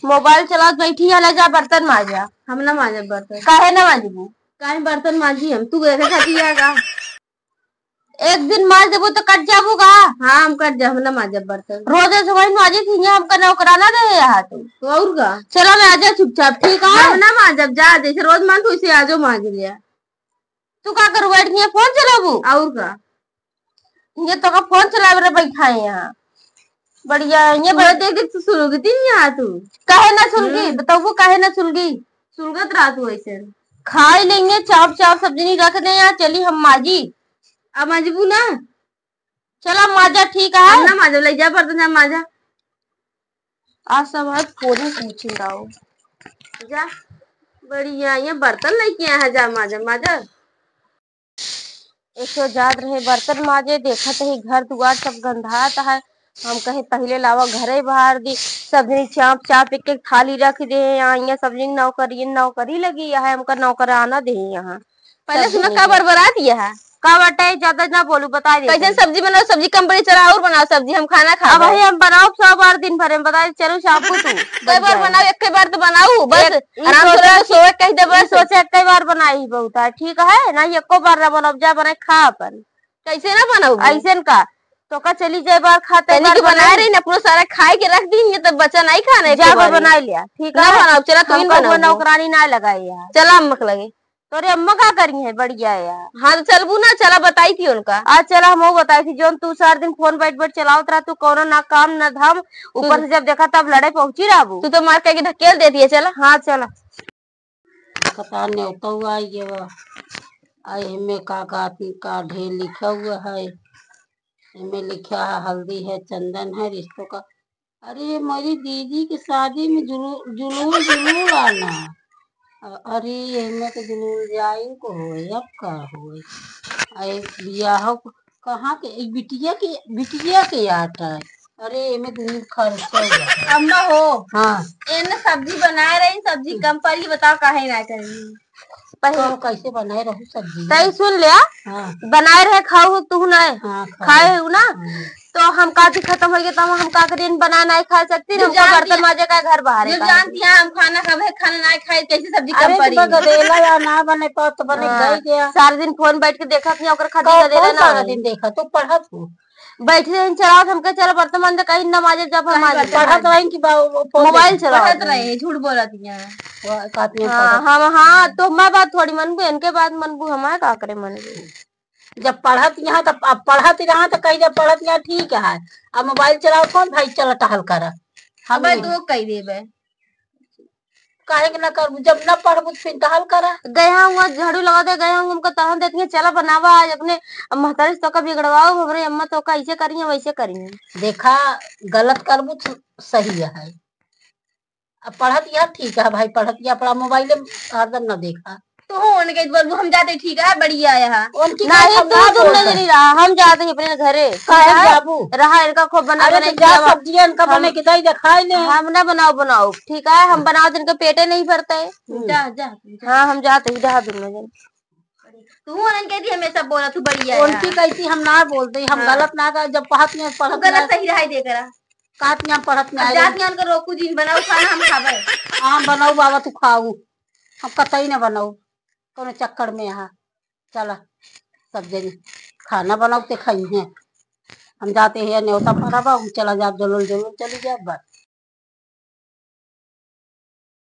Mobile चला बैठी है, जा बर्तन मांजा। हम ना मांजे बर्तन। काहे ना मांजबू? काहे बर्तन मांजी हम? तू देखे खाती है का? एक दिन मांज देबू तो कट जाबू का? हाँ हम कट जा, हम ना मांजे बर्तन। रोज सुबह मांजी थी, हमका नौकराना दे यहाँ तो और का? चलो मैं आजा चुपचाप, ठीक है? हम ना मांजब, जा जैसे रोज मान तू इसे आजो मांज लिया। तू का करू बैठ के फोन चलाबू? और का? ये तो का फोन चला रहे बैठा है यहाँ बढ़िया। ये देख देख तू सुलगती नहीं यहाँ तू। काहे ना सुलगी? बताओ काहे ना सुलगी? सुलगत रहा तू ऐसे। खा लेंगे, चाप चाप सब्जी नहीं रख दे यहाँ। चली हम माजी। अब माजबू ना? चला माजा, ठीक है? हम ना माजा, ले जा बर्तन जा माजा। आज सब आज फोन ही पूछ रहा हूँ। जा बढ़िया, ये बर्तन लेके आया है, जा माजा माजा। एक तो जात रहे बर्तन माजे, देखा ही घर दुआर सब गंधाता है। हम कहे पहले लावा घरे बाहर दी, सब्जी चाप चाप एक एक थाली रख दे यहाँ। यहाँ सब्जी नौकरी लगी है, हमका नौकराना दे यहाँ। पहले सुना का बरबरा दिया है का बटे? ज्यादा ना बोलू, बता दे कैसे सब्जी बनाओ। सब्जी कम बड़ी चला और बनाओ सब्जी, हम खाना खा। भाई हम बनाओ 100 बार दिन भर में बता चलो शाम को तू कई बार बनाओ? एक बार तो बनाऊ बस, आराम से सोच कह दे बस। सोचे कई बार बनाई बहुत है, ठीक है ना? एको बार ना बनाओ, जा बनाए खा अपन। कैसे ना बनाऊ ऐसे का तो का चली जाए बार खाते बना रही ना, पूरा सारा खाए के रख दी तो बच्चा नहीं खाना। जा बना लिया, ठीक है? बनाओ चला, तू नौकरानी ना लगाई यार। चला अम्मक लगे तोरे अम्मा का करी है बढ़िया यार। हाँ तो चलबू ना, चला बताई थी उनका। आज चला हम बताई थी जो तू सारा दिन फोन बैठ बैठ चलावत रहा। तू कौन ना काम ना धाम, ऊपर से जब देखा तब लड़ाई पहुंची रहा। तू तो मार के ढकेल देती है। चला हाँ चला। पता न्योता हुआ ये में का ढेर लिखा हुआ है। इनमें लिखा है हल्दी है, चंदन है, रिश्तों का। अरे मेरी दीदी की शादी में जुलूल आना। अरे इनमें तो जुलूल जाए को हो, अब का हो बियाह कहाँ के? बिटिया के आटा है। अरे इनमें दूर खर्चा अम्मा हो। हाँ सब्जी बना रही, सब्जी कम पड़ी, बताओ काहे ना करी? तो कैसे बनाए रहू सब्जी? सही सुन लिया। हाँ। बनाए रहे खाऊ तू नहीं? हाँ, खाए हूँ ना। तो हम काती खत्म हो गया तो हम का करें? बना नहीं खा सकती। हमको बर्तन माजे का घर बाहर है। जानती है हम खाना खाना नहीं खाए, कैसे सब्जी कम पड़ी? गदेला या ना बने तो बने गया। सारा दिन फोन बैठ के देखा नहीं, ओकर खातिर गदेला ना सारा दिन देखा तो पढ़त हूँ। बैठे रहे चलाओ, हमके चलो बर्तन मांजे कहीं न माजे। जब हम पढ़त रही कि मोबाइल चलावत रहे, झूठ बोलत है। हाँ तो मैं बात थोड़ी मनबू, इनके बात मनबू, हमारे का करे मनबू। जब पढ़त यहाँ तो अब पढ़त यहाँ तो कही जब पढ़त यहाँ ठीक है। अब मोबाइल चलाओ कौन भाई? चल टहल कर हम तो कही देवे काहे के ना कर? जब ना पढ़बू फिर टहल कर। गया हुआ झाड़ू लगा दे, गया हूँ हमको तहन देती है। चला बनावा आज अपने महतारी तो का बिगड़वाओ, हमारे अम्मा तो का ऐसे करी है वैसे करी है। देखा गलत करबू तो सही है। अब पढ़त यहाँ ठीक है भाई, पढ़त यहाँ पढ़ा, मोबाइल हरदम न देखा तो हो उनके बोलबू हम जाते ठीक है बढ़िया यहाँ। नहीं तू नहीं रहा, हम जाते हैं अपने घरे रहा। इनका खूब बना सब्जी इनका बने के दही दिखाई ले। हम ना बनाओ ठीक है? हम बनाओ तो इनके पेटे नहीं भरते। जा हाँ हम जाते ही रहा दिन में। तू कहती हमेशा बोला तू बढ़िया उनकी कहती हम ना बोलते, हम गलत ना कर। जब पढ़त में पढ़त गलत सही रहा दे करा कहत में पढ़त में जात में उनका रोकू जी बनाओ खाना हम खावे। हाँ बनाऊ बाबा तू खाऊ, हम कतई ना बनाऊ कौन चक्कर में। यहाँ चला सब जन खाना बनाओ ते खाई है। हम जाते हैं न्योता पर, चला जा जरूर चली जाए बस।